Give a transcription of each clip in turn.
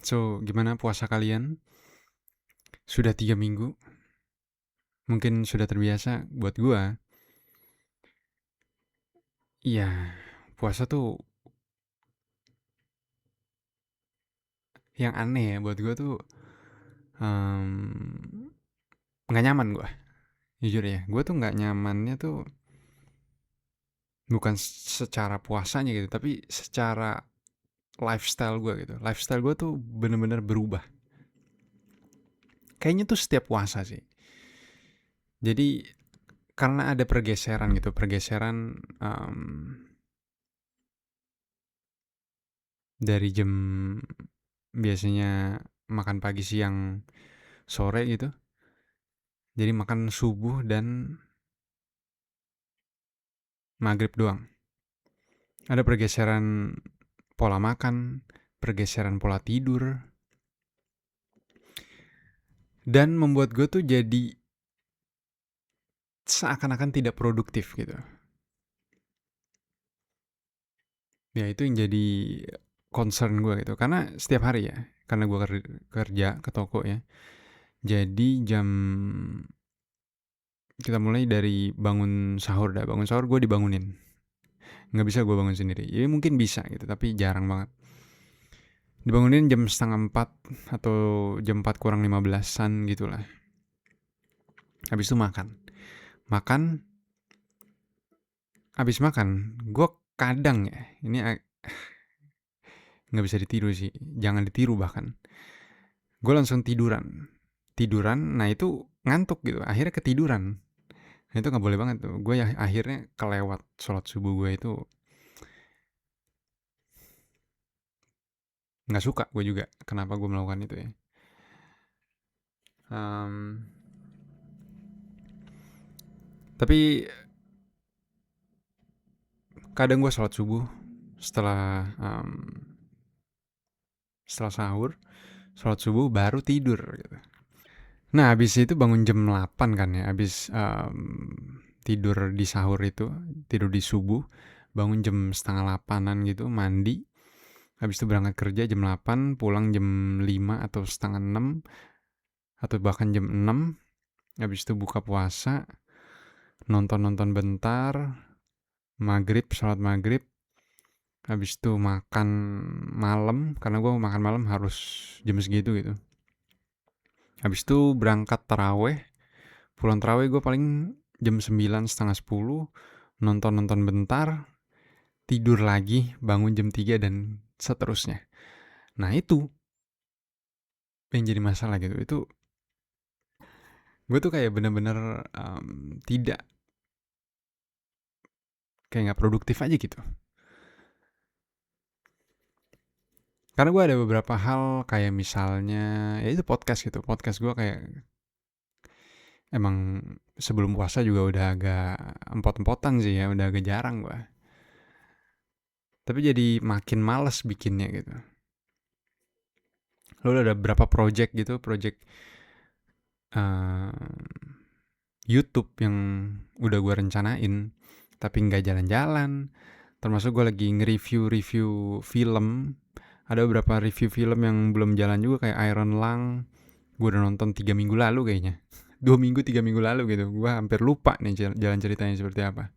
So, gimana puasa kalian? Sudah 3 minggu? Mungkin sudah terbiasa buat gua. Iya, puasa tuh yang aneh ya buat gua tuh em, nggak nyaman gua. Jujur ya, gua tuh nggak nyamannya tuh bukan secara puasanya gitu, tapi secara lifestyle gua gitu. Lifestyle gua tuh bener-bener berubah. Kayaknya tuh setiap puasa sih. Jadi karena ada pergeseran gitu, pergeseran dari jam biasanya makan pagi, siang, sore gitu. Jadi makan subuh dan maghrib doang. Ada pergeseran pola makan, pergeseran pola tidur, dan membuat gue tuh jadi seakan-akan tidak produktif gitu. Ya itu yang jadi concern gue gitu. Karena setiap hari ya, karena gue kerja ke toko ya. Jadi kita mulai dari bangun sahur dah. Bangun sahur gue dibangunin. Nggak bisa gue bangun sendiri. Ya mungkin bisa gitu, tapi jarang banget. Dibangunin jam setengah 4 atau jam 4 kurang 15-an gitu lah. Habis itu makan. Makan, habis makan, gue kadang ya, ini nggak bisa ditiru sih, jangan ditiru bahkan. Gue langsung tiduran. Tiduran, nah itu ngantuk gitu, akhirnya ketiduran. Nah itu nggak boleh banget tuh. Gue ya akhirnya kelewat sholat subuh gue itu. Nggak suka gue juga kenapa gue melakukan itu ya. Um, tapi kadang gue sholat subuh setelah sahur, sholat subuh baru tidur gitu. Nah habis itu bangun jam 8 kan ya, habis tidur di sahur itu, tidur di subuh, bangun jam setengah 8-an gitu, mandi, habis itu berangkat kerja jam 8, pulang jam 5 atau setengah 6, atau bahkan jam 6, habis itu buka puasa, nonton-nonton bentar, maghrib, sholat maghrib, habis itu makan malam, karena gue makan malam harus jam segitu gitu. Habis itu berangkat taraweh, pulang taraweh gue paling jam 9 setengah 10, nonton-nonton bentar, tidur lagi, bangun jam 3 dan seterusnya. Nah itu yang jadi masalah gitu. Itu gue tuh kayak bener-bener tidak, kayak nggak produktif aja gitu. Karena gue ada beberapa hal kayak misalnya, ya itu podcast gitu. Podcast gue kayak emang sebelum puasa juga udah agak empot-empotan sih ya, udah agak jarang gue. Tapi jadi makin males bikinnya gitu. Lo ada berapa project gitu, project uh, YouTube yang udah gue rencanain, tapi nggak jalan-jalan. Termasuk gue lagi nge-review film. Ada beberapa review film yang belum jalan juga kayak Iron Lung. Gue udah nonton 3 minggu lalu kayaknya. 2 minggu 3 minggu lalu gitu. Gue hampir lupa nih jalan ceritanya seperti apa.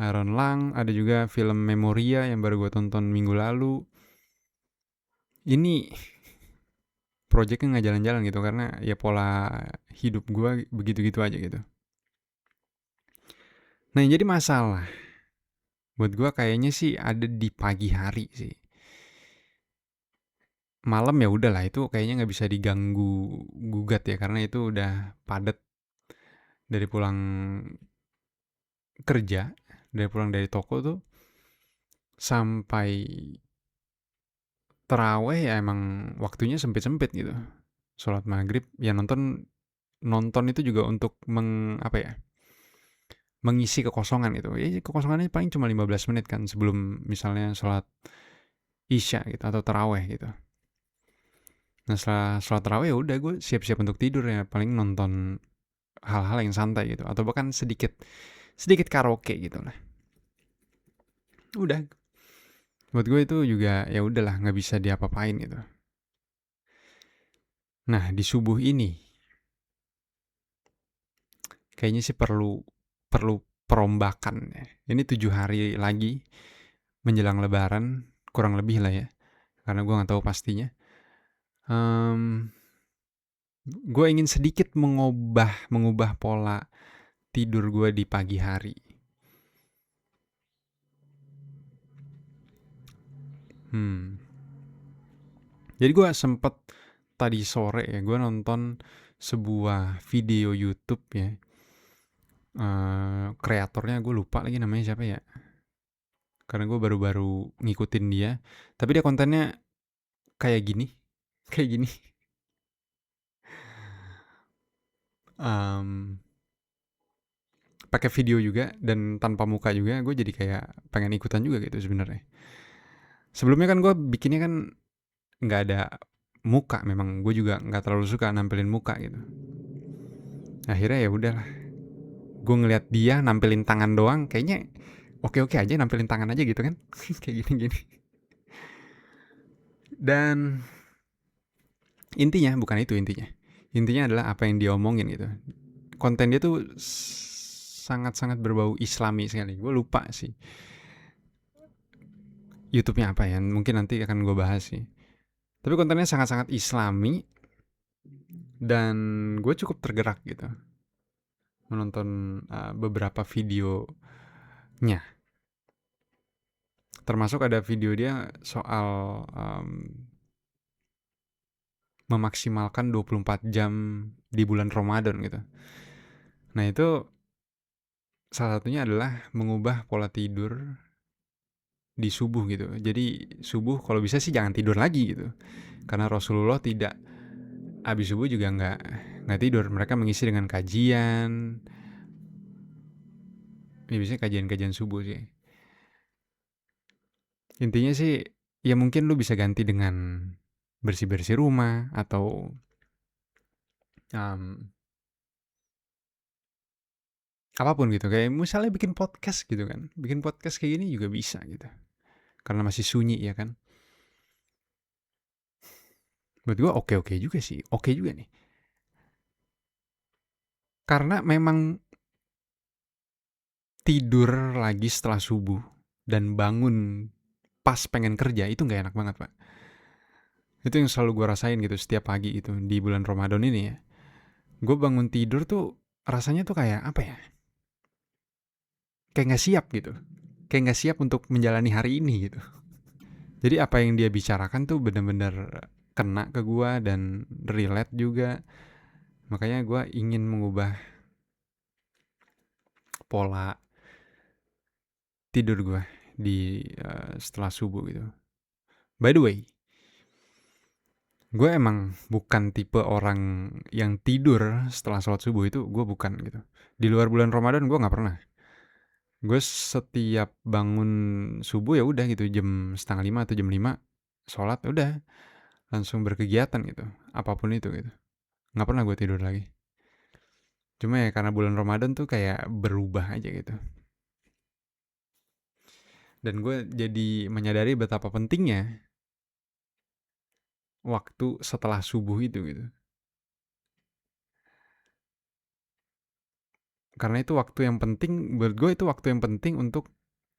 Iron Lung, ada juga film Memoria yang baru gue tonton minggu lalu. Ini projectnya nggak jalan-jalan gitu karena ya pola hidup gue begitu-gitu aja gitu. Nah yang jadi masalah buat gue kayaknya sih ada di pagi hari sih. Malam ya udahlah itu kayaknya nggak bisa diganggu gugat ya karena itu udah padat dari pulang kerja, dari pulang dari toko tuh sampai terawih ya emang waktunya sempit-sempit gitu. Sholat maghrib ya nonton nonton itu juga untuk apa ya, mengisi kekosongan itu. Ya kekosongannya paling cuma 15 menit kan sebelum misalnya sholat isya gitu atau terawih gitu. Nah setelah sholat terawih ya udah gue siap-siap untuk tidur ya, paling nonton hal-hal yang santai gitu atau bahkan sedikit sedikit karaoke gitu lah. Udah buat gue itu juga ya udahlah nggak bisa diapa-apain gitu. Nah, di subuh ini kayaknya sih perlu perlu perombakan ya. Ini 7 hari lagi menjelang Lebaran, kurang lebih lah ya, karena gue nggak tahu pastinya. Gue ingin sedikit mengubah pola tidur gue di pagi hari. Hmm. Jadi gue sempet tadi sore ya, gue nonton sebuah video YouTube ya. Kreatornya gue lupa lagi namanya siapa ya. Karena gue baru-baru ngikutin dia. Tapi dia kontennya kayak gini, kayak gini. Em, Pakai video juga dan tanpa muka juga, gue jadi kayak pengen ikutan juga gitu sebenarnya. Sebelumnya kan gue bikinnya kan nggak ada muka, memang gue juga nggak terlalu suka nampilin muka gitu. Akhirnya ya udahlah, gue ngeliat dia nampilin tangan doang, kayaknya oke-oke aja nampilin tangan aja gitu kan. Kayak gini-gini. Dan intinya bukan itu intinya. Intinya adalah apa yang dia omongin gitu. Konten dia tuh sangat-sangat berbau islami sekali. Gue lupa sih YouTube-nya apa ya. Mungkin nanti akan gue bahas sih. Tapi kontennya sangat-sangat islami dan gue cukup tergerak gitu menonton beberapa videonya. Termasuk ada video dia soal memaksimalkan 24 jam di bulan Ramadan gitu. Nah itu salah satunya adalah mengubah pola tidur di subuh gitu. Jadi subuh kalau bisa sih jangan tidur lagi gitu. Karena Rasulullah tidak habis subuh juga nggak tidur. Mereka mengisi dengan kajian. Ya biasanya kajian-kajian subuh sih. Intinya sih ya mungkin lu bisa ganti dengan bersih-bersih rumah atau um, apapun gitu. Kayak misalnya bikin podcast gitu kan. Bikin podcast kayak gini juga bisa gitu. Karena masih sunyi ya kan. Buat gue oke-oke juga sih. Oke juga nih. Karena memang tidur lagi setelah subuh dan bangun pas pengen kerja itu nggak enak banget, Pak. Itu yang selalu gue rasain gitu setiap pagi itu di bulan Ramadan ini ya. Gue bangun tidur tuh rasanya tuh kayak apa ya? Kayak nggak siap gitu. Kayak nggak siap untuk menjalani hari ini gitu. Jadi apa yang dia bicarakan tuh bener-bener kena ke gue dan relate juga. Makanya gue ingin mengubah pola tidur gue di setelah subuh gitu. By the way, gue emang bukan tipe orang yang tidur setelah sholat subuh, itu gue bukan gitu. Di luar bulan Ramadan gue nggak pernah. Gue setiap bangun subuh ya udah gitu jam setengah lima atau jam 5 sholat udah langsung berkegiatan gitu. Apapun itu gitu. Nggak pernah gue tidur lagi. Cuma ya karena bulan Ramadan tuh kayak berubah aja gitu. Dan gue jadi menyadari betapa pentingnya waktu setelah subuh itu gitu. Karena itu waktu yang penting, buat gue itu waktu yang penting untuk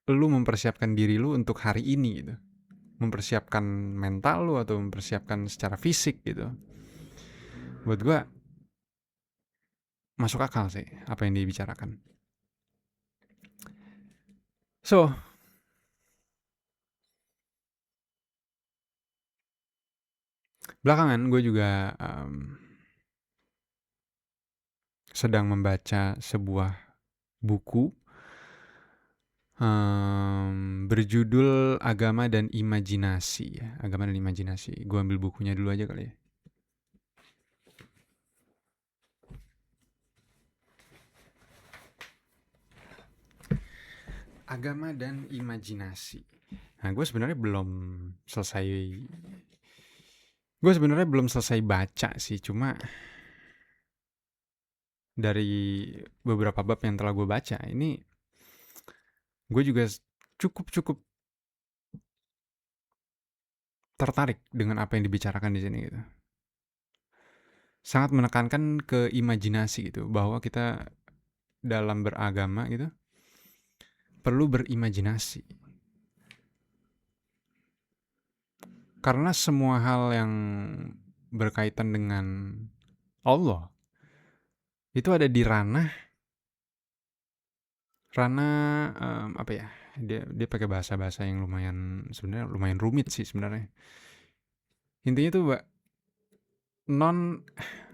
lu mempersiapkan diri lu untuk hari ini gitu. Mempersiapkan mental lu atau mempersiapkan secara fisik gitu. Buat gue masuk akal sih apa yang dibicarakan. So, belakangan gue juga sedang membaca sebuah buku berjudul Agama dan Imajinasi ya. Agama dan Imajinasi. Gue ambil bukunya dulu aja kali ya. Agama dan Imajinasi. Nah, gue sebenarnya belum selesai baca sih, cuma dari beberapa bab yang telah gue baca ini gue juga cukup cukup tertarik dengan apa yang dibicarakan di sini gitu. sangat menekankan ke imajinasi gitu, bahwa kita dalam beragama gitu perlu berimajinasi. Karena semua hal yang berkaitan dengan Allah itu ada di ranah ranah apa ya? Dia pakai bahasa-bahasa yang sebenarnya lumayan rumit sih sebenarnya. Intinya tuh non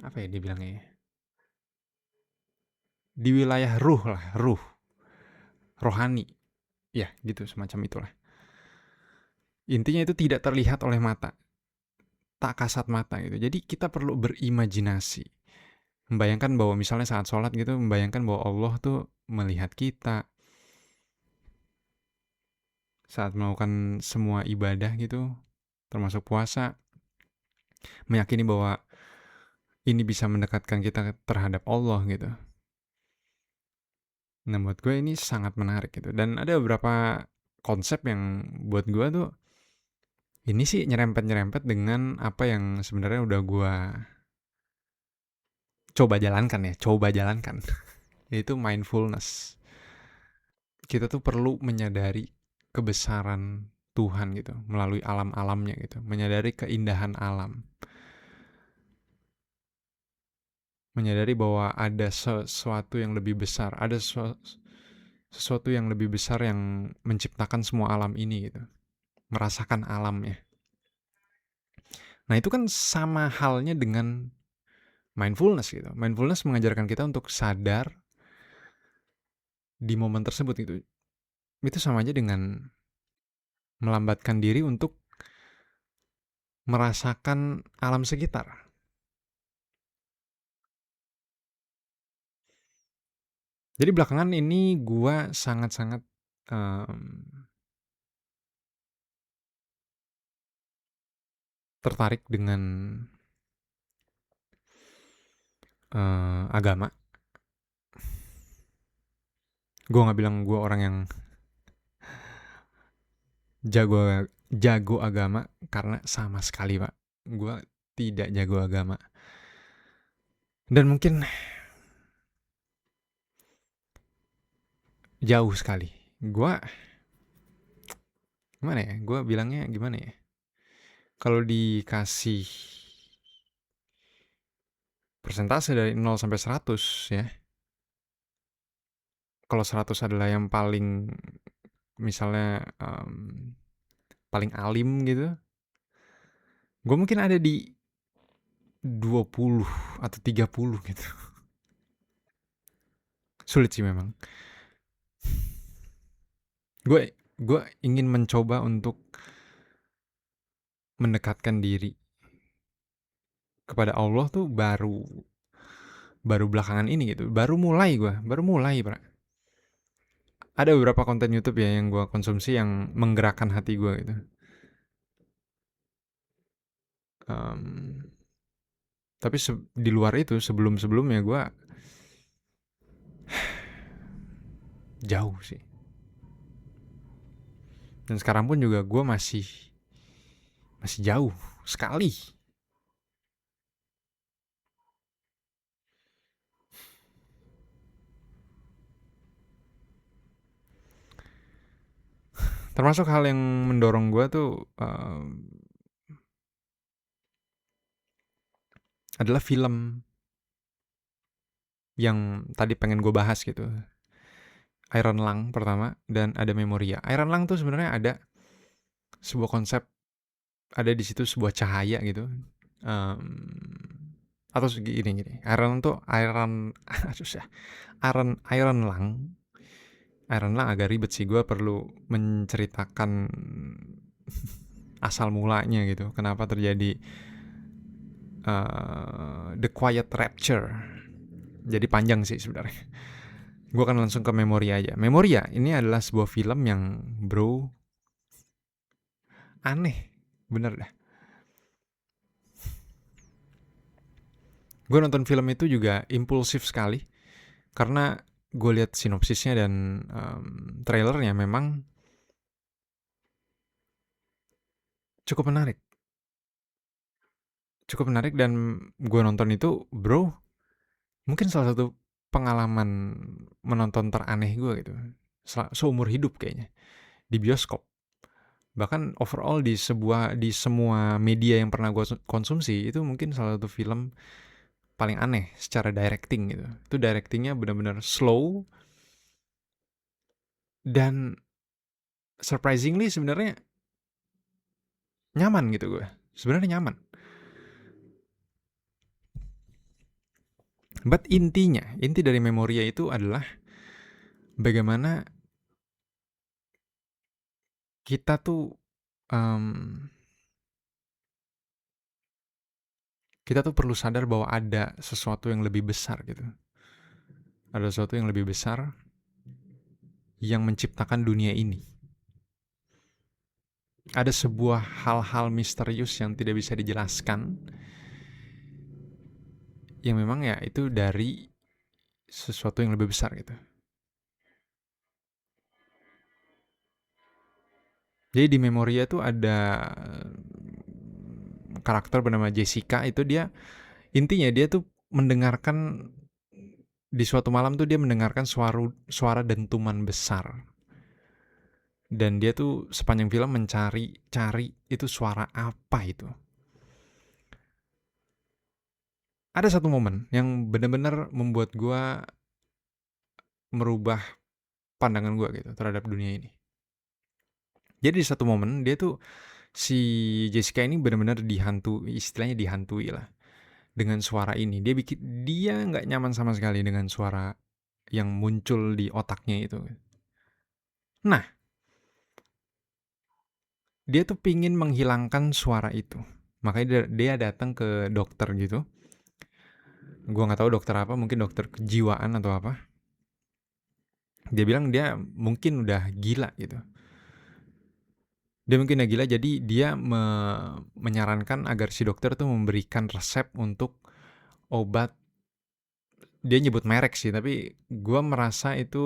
apa ya dia bilangnya ya? Di wilayah ruh lah, rohani. Ya, gitu semacam itulah. Intinya itu tidak terlihat oleh mata, tak kasat mata gitu. Jadi kita perlu berimajinasi. Membayangkan bahwa misalnya saat sholat gitu, membayangkan bahwa Allah tuh melihat kita saat melakukan semua ibadah gitu, termasuk puasa, meyakini bahwa ini bisa mendekatkan kita terhadap Allah gitu. Nah buat gue ini sangat menarik gitu. Dan ada beberapa konsep yang buat gue tuh ini sih nyerempet-nyerempet dengan apa yang sebenarnya udah gue coba jalankan. Yaitu mindfulness. Kita tuh perlu menyadari kebesaran Tuhan gitu melalui alam-alamnya gitu, menyadari keindahan alam, menyadari bahwa ada sesuatu yang lebih besar, ada sesuatu yang lebih besar yang menciptakan semua alam ini gitu, merasakan alamnya. Nah itu kan sama halnya dengan mindfulness gitu. Mindfulness mengajarkan kita untuk sadar di momen tersebut gitu. Itu sama aja dengan melambatkan diri untuk merasakan alam sekitar. Jadi belakangan ini gue sangat-sangat tertarik dengan agama. Gue nggak bilang gue orang yang jago agama, karena sama sekali pak, gue tidak jago agama. Dan mungkin jauh sekali. Gue gimana ya? Gue bilangnya gimana ya? Kalau dikasih persentase dari 0 sampai 100 ya. Kalau 100 adalah yang paling misalnya paling alim gitu. Gue mungkin ada di 20 atau 30 gitu. Sulit sih memang. Gue ingin mencoba untuk mendekatkan diri kepada Allah tuh baru belakangan ini gitu. Baru mulai, Bra. Ada beberapa konten YouTube ya yang gue konsumsi yang menggerakkan hati gue gitu. Tapi di luar itu sebelumnya gue jauh sih. Dan sekarang pun juga gue masih jauh sekali. Termasuk hal yang mendorong gue tuh adalah film yang tadi pengen gue bahas gitu. Iron Lung pertama dan ada Memoria. Iron Lung tuh sebenarnya ada sebuah konsep, ada di situ sebuah cahaya gitu. Atau gini. Iron tuh Iron Lung. Iron Lung agak ribet sih, gue perlu menceritakan asal mulanya gitu. Kenapa terjadi The Quiet Rapture. Jadi panjang sih sebenarnya. Gue akan langsung ke Memoria aja. Memoria ini adalah sebuah film yang bro aneh, bener dah. Gue nonton film itu juga impulsif sekali karena gue lihat sinopsisnya dan trailernya memang cukup menarik. cukup menarik dan gue nonton itu, bro, mungkin salah satu pengalaman menonton teraneh gue gitu. Seumur hidup kayaknya. Di bioskop. Bahkan overall di semua media yang pernah gue konsumsi, itu mungkin salah satu film paling aneh secara directing gitu. Itu directingnya benar-benar slow dan surprisingly sebenarnya nyaman gitu gue. Sebenarnya nyaman. But inti dari Memoria itu adalah bagaimana kita tuh kita tuh perlu sadar bahwa ada sesuatu yang lebih besar gitu. Ada sesuatu yang lebih besar yang menciptakan dunia ini. Ada sebuah hal-hal misterius yang tidak bisa dijelaskan, yang memang ya itu dari sesuatu yang lebih besar gitu. Jadi di Memoria tuh ada karakter bernama Jessica, itu dia intinya dia tuh mendengarkan di suatu malam tuh dia mendengarkan suara dentuman besar. Dan dia tuh sepanjang film cari itu suara apa itu. Ada satu momen yang benar-benar membuat gue merubah pandangan gue gitu terhadap dunia ini. Jadi di satu momen dia tuh si Jessica ini benar-benar istilahnya dihantui lah dengan suara ini. Dia nggak nyaman sama sekali dengan suara yang muncul di otaknya itu. Nah, dia tuh pingin menghilangkan suara itu. Makanya dia datang ke dokter gitu. Gue nggak tahu dokter apa, mungkin dokter kejiwaan atau apa. Dia bilang dia mungkin udah gila gitu. Dia mungkin udah gila, jadi dia menyarankan agar si dokter tuh memberikan resep untuk obat. Dia nyebut merek sih, tapi gue merasa itu,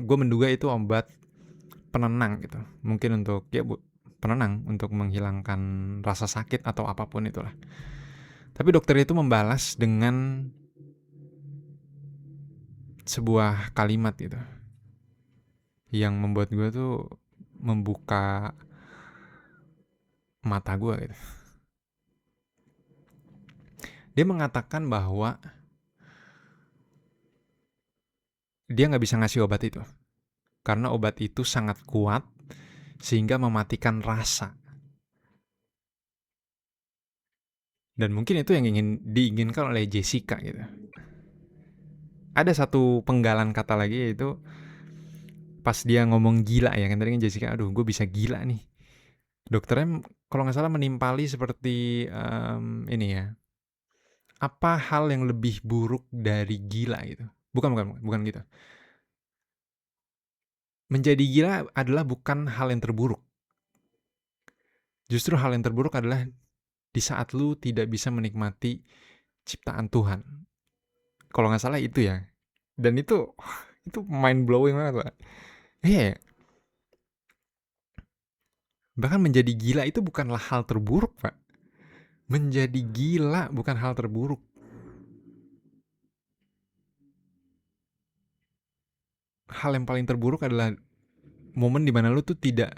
gue menduga itu obat penenang gitu. Mungkin untuk penenang untuk menghilangkan rasa sakit atau apapun itulah. Tapi dokter itu membalas dengan sebuah kalimat gitu, yang membuat gue tuh membuka mata gue gitu. Dia mengatakan bahwa dia nggak bisa ngasih obat itu karena obat itu sangat kuat sehingga mematikan rasa. Dan mungkin itu yang diinginkan oleh Jessica gitu. Ada satu penggalan kata lagi, yaitu pas dia ngomong gila ya kan, tadi kan Jessica, aduh gue bisa gila nih. Dokternya kalau nggak salah menimpali seperti ini ya, apa hal yang lebih buruk dari gila gitu. Bukan gitu. Menjadi gila adalah bukan hal yang terburuk. Justru hal yang terburuk adalah di saat lu tidak bisa menikmati ciptaan Tuhan. Kalau nggak salah itu ya. Dan itu mind blowing banget Pak. Iya. Bahkan menjadi gila itu bukanlah hal terburuk Pak. Menjadi gila bukan hal terburuk. Hal yang paling terburuk adalah momen dimana lu tuh tidak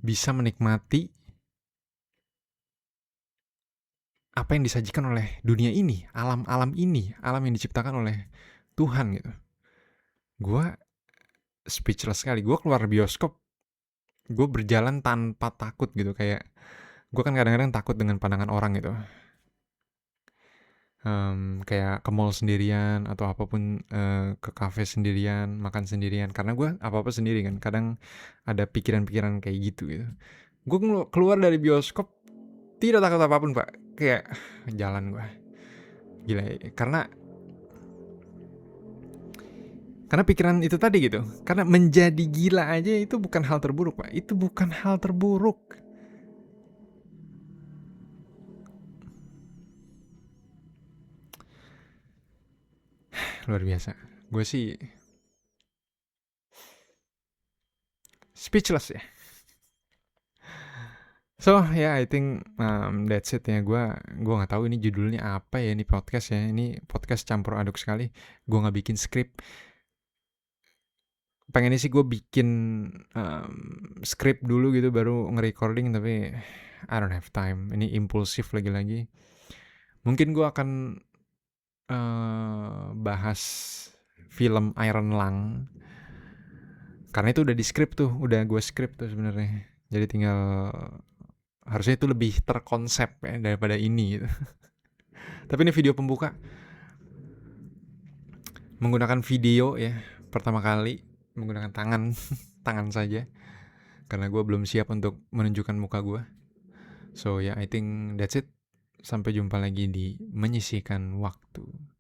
bisa menikmati apa yang disajikan oleh dunia ini, alam ini, alam yang diciptakan oleh Tuhan gitu. Gue speechless sekali. Gue keluar bioskop, gue berjalan tanpa takut gitu. Kayak gue kan kadang-kadang takut dengan pandangan orang gitu. Kayak ke mall sendirian atau apapun, ke kafe sendirian, makan sendirian. Karena gue apa-apa sendiri kan. Kadang ada pikiran-pikiran kayak gitu. Gue keluar dari bioskop tidak takut apapun Pak. Kayak jalan gue. Gila ya. Karena pikiran itu tadi gitu. Karena menjadi gila aja itu bukan hal terburuk Pak. Itu bukan hal terburuk. Luar biasa. Gue sih speechless ya. So yeah, I think that's it ya. Gua nggak tahu ini judulnya apa ya, ini podcast ya. Ini podcast campur aduk sekali. Gua nggak bikin skrip. Pengennya sih gue bikin skrip dulu gitu baru nge-recording, tapi I don't have time. Ini impulsif lagi-lagi. Mungkin gue akan bahas film Iron Lung, karena itu udah di skrip tuh, udah gue skrip tuh sebenarnya. Jadi tinggal, harusnya itu lebih terkonsep ya daripada ini gitu. Tapi ini video pembuka menggunakan video ya, pertama kali menggunakan tangan tangan saja, karena gue belum siap untuk menunjukkan muka gue. So yeah, I think that's it. Sampai jumpa lagi di Menyisihkan Waktu.